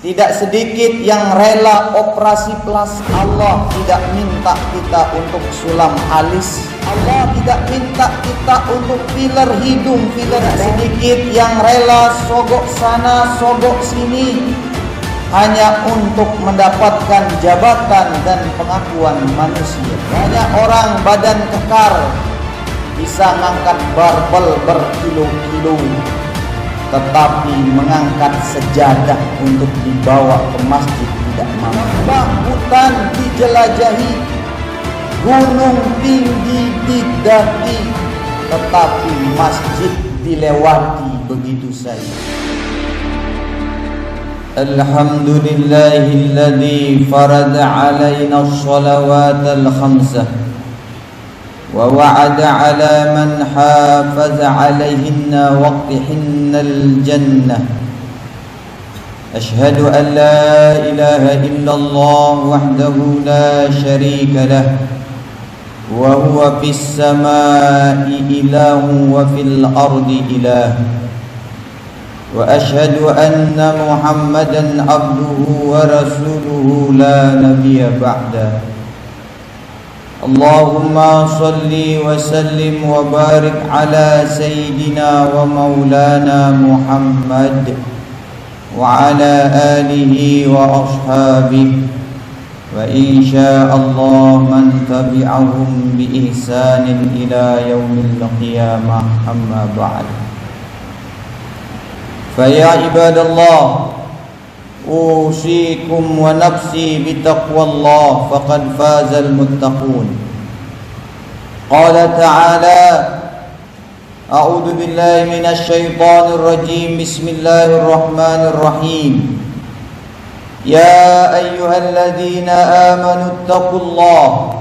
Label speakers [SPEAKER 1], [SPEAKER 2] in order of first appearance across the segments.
[SPEAKER 1] Tidak sedikit yang rela operasi plus. Allah tidak minta kita untuk sulam alis. Allah tidak minta kita untuk filler hidung, filler. Sedikit yang rela sogok sana, sogok sini, hanya untuk mendapatkan jabatan dan pengakuan manusia. Banyak orang badan kekar, bisa ngangkat barbel berkilo-kilo, tetapi mengangkat sejadah untuk dibawa ke masjid tidak mampu. Hutan dijelajahi, gunung tinggi didaki, tetapi masjid dilewati begitu saja. Alhamdulillahilladzi farada alaina as-salawatal khamsah wa wa'ada ala man hafaza alaihinna waqtihinnal jannah. Ashhadu an la ilaha illallah wahdahu la syarika lah wa huwa fis samai ilahu wa fil ardi ilah. Wa ashhadu anna Muhammadan abduhu wa rasuluhu la nabiyya ba'da. Allahumma salli wa sallim wa barik ala sayyidina wa maulana Muhammad wa ala alihi wa ashabihi wa insyaallah man tabi'ahum bi ihsanin ila yaumil qiyamah, amma ba'd. Fa ya ibadallah, usikum wa nafsi bitaqwallah faqad fazal muttaqun. Qala ta'ala, a'udzu billahi minasy syaithanir rajim. Bismillahirrahmanirrahim. Ya ayyuhalladzina amanu taqullaha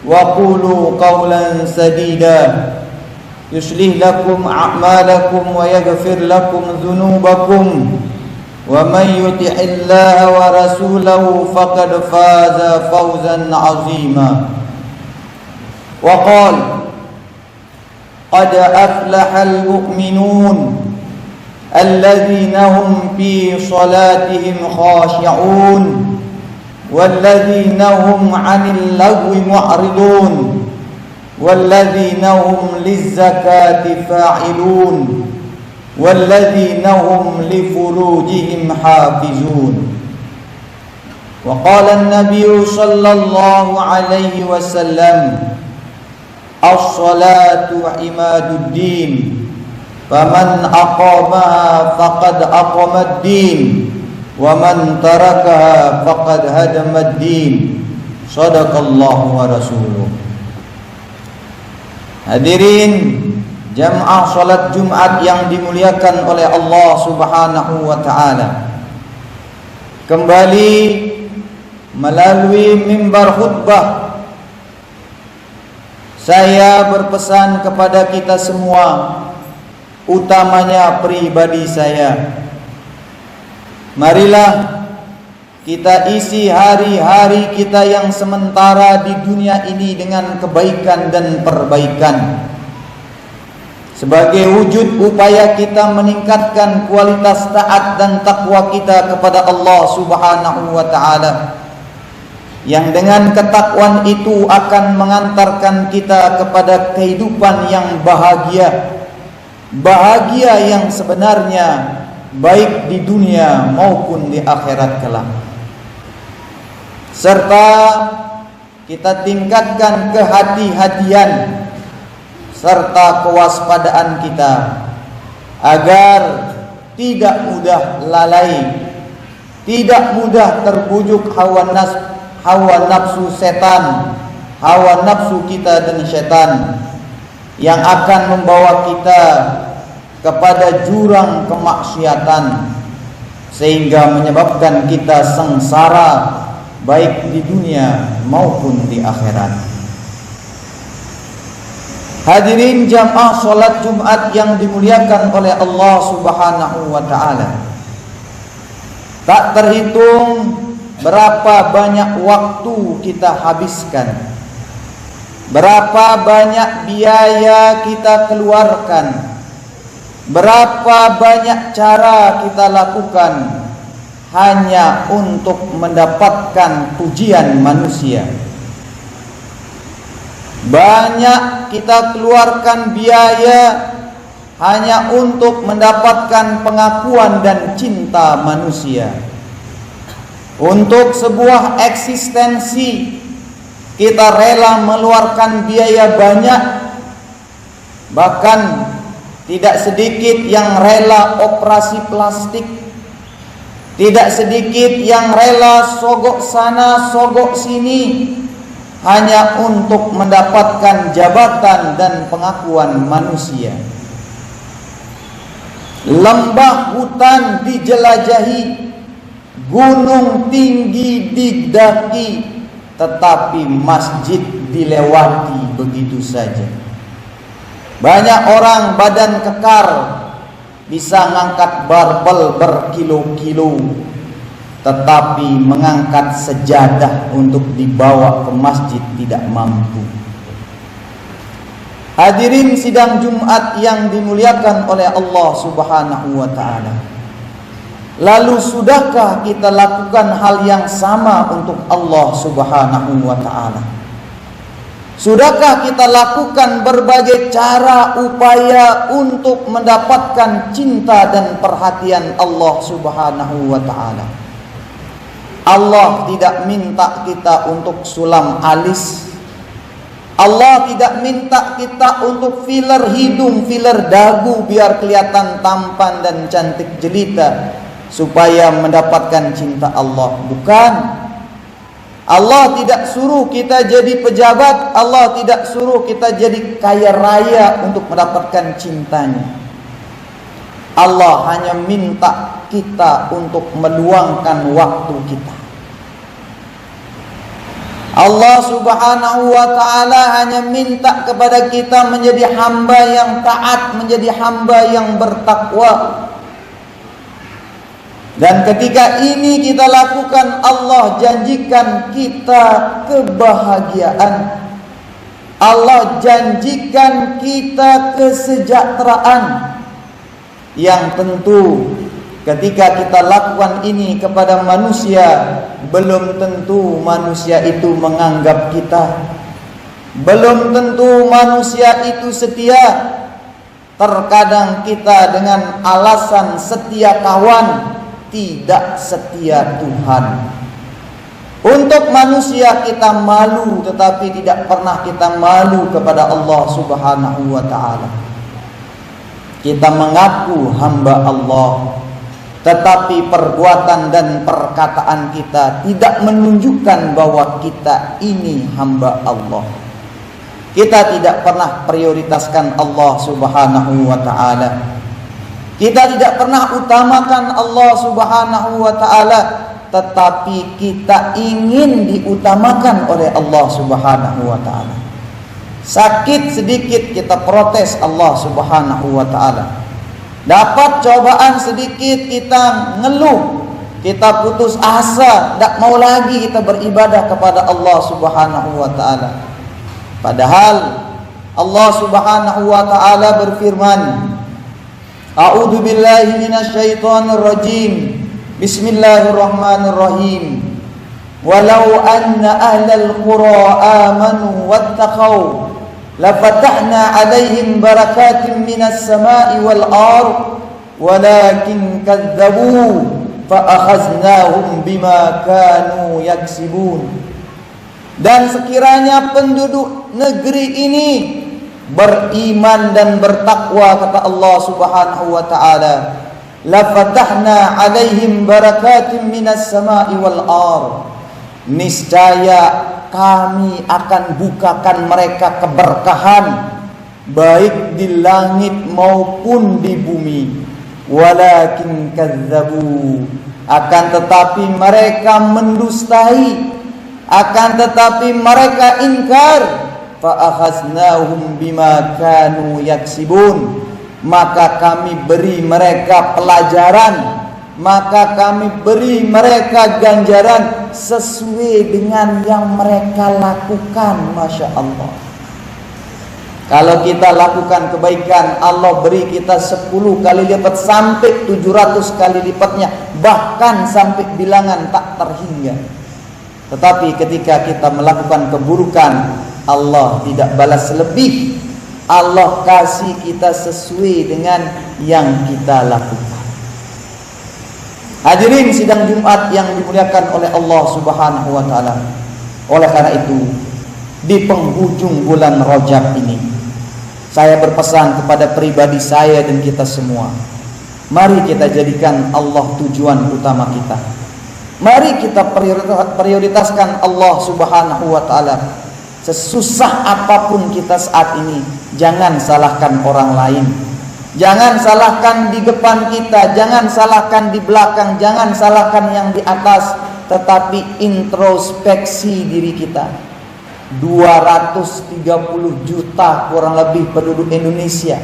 [SPEAKER 1] wa qulu qawlan sadida yuslih lakum a'malakum wa yaghfir lakum dhunubakum wa man yuti'illaha wa rasulahu faqad faza fawzan 'azima. Wa qala qad aflahal mu'minun alladhina hum fi salatihim khashi'un walladhina hum 'anil lagwi mu'ridun walladhina hum lizzakati fa'ilun walladhina hum li furujihim hafizun. Wa qala an-nabiy sallallahu alaihi wasallam, as-salatu imaduddin, faman aqamaha faqad aqamad-din wa man tarakaha faqad hadamad-din. Shadaqallahu wa rasuluh. Hadirin jamaah salat Jumat yang dimuliakan oleh Allah Subhanahu wa taala. Kembali melalui mimbar khutbah, saya berpesan kepada kita semua, utamanya pribadi saya. Marilah kita isi hari-hari kita yang sementara di dunia ini dengan kebaikan dan perbaikan, sebagai wujud upaya kita meningkatkan kualitas taat dan takwa kita kepada Allah Subhanahu wa taala, yang dengan ketakwaan itu akan mengantarkan kita kepada kehidupan yang bahagia, bahagia yang sebenarnya, baik di dunia maupun di akhirat kelak. Serta kita tingkatkan kehati-hatian serta kewaspadaan kita agar tidak mudah lalai, tidak mudah terbujuk hawa nafsu setan, hawa nafsu kita dan setan, yang akan membawa kita kepada jurang kemaksiatan, sehingga menyebabkan kita sengsara baik di dunia maupun di akhirat. Hadirin jamaah salat Jumat yang dimuliakan oleh Allah Subhanahu wa taala. Tak terhitung berapa banyak waktu kita habiskan, berapa banyak biaya kita keluarkan, berapa banyak cara kita lakukan hanya untuk mendapatkan pujian manusia. Banyak kita keluarkan biaya hanya untuk mendapatkan pengakuan dan cinta manusia. Untuk sebuah eksistensi kita rela mengeluarkan biaya banyak. Bahkan tidak sedikit yang rela operasi plastik, tidak sedikit yang rela sogok sana sogok sini hanya untuk mendapatkan jabatan dan pengakuan manusia. Lembah hutan dijelajahi, gunung tinggi didaki, tetapi masjid dilewati begitu saja. Banyak orang badan kekar bisa mengangkat barbel berkilo-kilo, tetapi mengangkat sejadah untuk dibawa ke masjid tidak mampu. Hadirin sidang Jumat yang dimuliakan oleh Allah Subhanahu wa ta'ala. Lalu sudahkah kita lakukan hal yang sama untuk Allah Subhanahu wa ta'ala? Sudahkah kita lakukan berbagai cara upaya untuk mendapatkan cinta dan perhatian Allah Subhanahu wa ta'ala? Allah tidak minta kita untuk sulam alis. Allah tidak minta kita untuk filler hidung, filler dagu biar kelihatan tampan dan cantik jelita supaya mendapatkan cinta Allah. Bukan. Allah tidak suruh kita jadi pejabat, Allah tidak suruh kita jadi kaya raya untuk mendapatkan cintanya. Allah hanya minta kita untuk meluangkan waktu kita. Allah Subhanahu wa ta'ala hanya minta kepada kita menjadi hamba yang taat, menjadi hamba yang bertakwa. Dan ketika ini kita lakukan, Allah janjikan kita kebahagiaan. Allah janjikan kita kesejahteraan. Yang tentu ketika kita lakukan ini kepada manusia, belum tentu manusia itu menganggap kita. Belum tentu manusia itu setia. Terkadang kita dengan alasan setia kawan, tidak setia Tuhan. Untuk manusia kita malu, tetapi tidak pernah kita malu kepada Allah Subhanahu wa ta'ala. Kita mengaku hamba Allah, tetapi perbuatan dan perkataan kita tidak menunjukkan bahwa kita ini hamba Allah. Kita tidak pernah prioritaskan Allah Subhanahu wa ta'ala. Kita tidak pernah utamakan Allah Subhanahu wa ta'ala, tetapi kita ingin diutamakan oleh Allah Subhanahu wa ta'ala. Sakit sedikit kita protes Allah Subhanahu wa ta'ala. Dapat cobaan sedikit kita ngeluh, kita putus asa, tidak mau lagi kita beribadah kepada Allah Subhanahu wa ta'ala. Padahal Allah Subhanahu wa ta'ala berfirman, A'udzu billahi minasyaitonir rajim. Bismillahirrahmanirrahim. Walau anna ahlal qura amanu wattaqau lafatahna 'alaihim barakatin minas sama'i wal ardh walakin kadzdzabu fa akhaznahum bima kanu yaksibun. Dan sekiranya penduduk negeri ini beriman dan bertakwa, kata Allah Subhanahu wa ta'ala, la fatahna 'alaihim barakatin minas sama'i wal ardh, niscaya kami akan bukakan mereka keberkahan baik di langit maupun di bumi. Walakin kadzdzabu, akan tetapi mereka mendustai, akan tetapi mereka ingkar. Fa akhaznahum bima kanu yaksibun, maka kami beri mereka pelajaran, maka kami beri mereka ganjaran sesuai dengan yang mereka lakukan. Masya Allah. Kalau kita lakukan kebaikan, Allah beri kita 10 kali lipat sampai 700 kali lipatnya, bahkan sampai bilangan tak terhingga. Tetapi ketika kita melakukan keburukan, Allah tidak balas lebih. Allah kasih kita sesuai dengan yang kita lakukan. Hadirin sidang Jumat yang dimuliakan oleh Allah Subhanahu wa taala. Oleh karena itu, di penghujung bulan Rajab ini, saya berpesan kepada pribadi saya dan kita semua, mari kita jadikan Allah tujuan utama kita. Mari kita prioritaskan Allah Subhanahu wa taala. Sesusah apapun kita saat ini, jangan salahkan orang lain. Jangan salahkan di depan kita, jangan salahkan di belakang, jangan salahkan yang di atas, tetapi introspeksi diri kita. 230 juta kurang lebih penduduk Indonesia.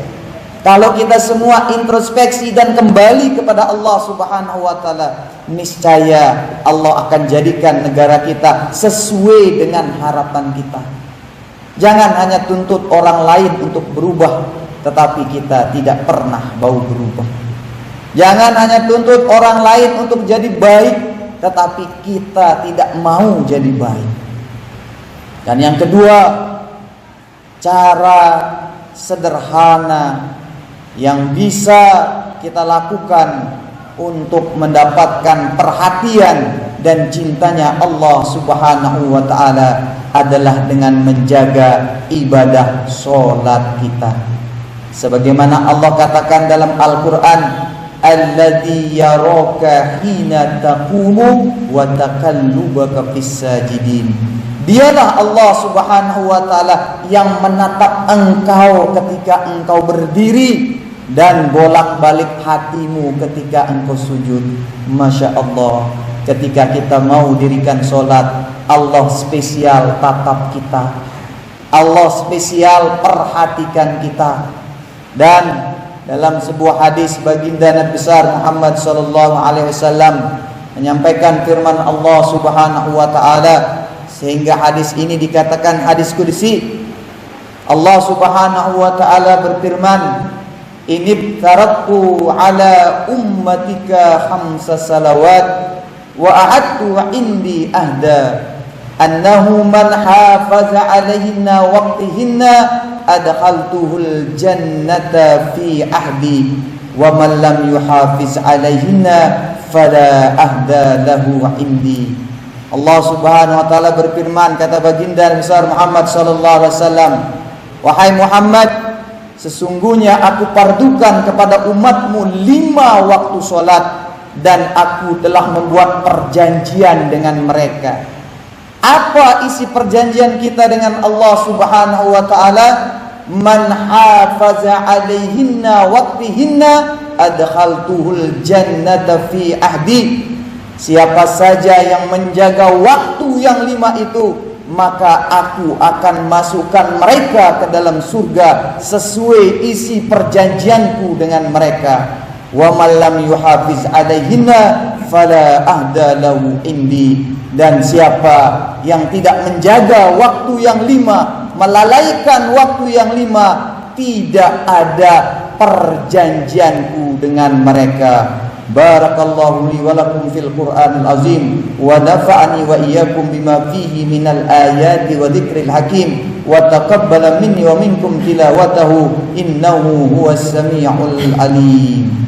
[SPEAKER 1] Kalau kita semua introspeksi dan kembali kepada Allah Subhanahu wa taala, niscaya Allah akan jadikan negara kita sesuai dengan harapan kita. Jangan hanya tuntut orang lain untuk berubah, tetapi kita tidak pernah mau berubah. Jangan hanya tuntut orang lain untuk jadi baik, tetapi kita tidak mau jadi baik. Dan yang kedua, cara sederhana yang bisa kita lakukan untuk mendapatkan perhatian dan cintanya Allah Subhanahu wa taala adalah dengan menjaga ibadah sholat kita. Sebagaimana Allah katakan dalam Al-Quran, alladzi yaraka hina taqumu wa taqallubaka fis sajidin. Dialah Allah Subhanahu wa taala yang menatap engkau ketika engkau berdiri dan bolak-balik hatimu ketika engkau sujud. Masya Allah, ketika kita mau dirikan sholat, Allah spesial tatap kita, Allah spesial perhatikan kita. Dan dalam sebuah hadis, baginda Nabi besar Muhammad sallallahu alaihi wasallam menyampaikan firman Allah Subhanahu wa taala, sehingga hadis ini dikatakan hadis qudsi. Allah Subhanahu wa taala berfirman, "Inni taraktu ala ummatika khamsa salawat wa a'adtu 'indi ahda annahu man hafaza 'alaihinna waqtihinna adkhaltuhul jannata fi ahdi wa man lam yuhafiz 'alaihinna fala ahda lahu 'indi." Allah Subhanahu wa taala berfirman, kata baginda besar Muhammad sallallahu alaihi wasallam, "Wahai Muhammad, sesungguhnya aku pardukan kepada umatmu 5 waktu sholat, dan aku telah membuat perjanjian dengan mereka." Apa isi perjanjian kita dengan Allah Subhanahu wa taala? Man hafaza 'alaihinna waqtihinna adkhaltuhul jannata fi ahdi. Siapa saja yang menjaga waktu yang 5 itu, maka aku akan masukkan mereka ke dalam surga sesuai isi perjanjianku dengan mereka. Wa man lam yuhafiz 'alaihinna fala ahda lahu indi. Dan siapa yang tidak menjaga waktu yang 5, melalaikan waktu yang 5, tidak ada perjanjianku dengan mereka. Barakallahu li wa lakum fil Qur'anil azim wa nafa'ani wa iyyakum bima fihi minal ayati wa dzikril hakim wa taqabbala minni wa minkum tilawatahu innahu huwas samiul alim.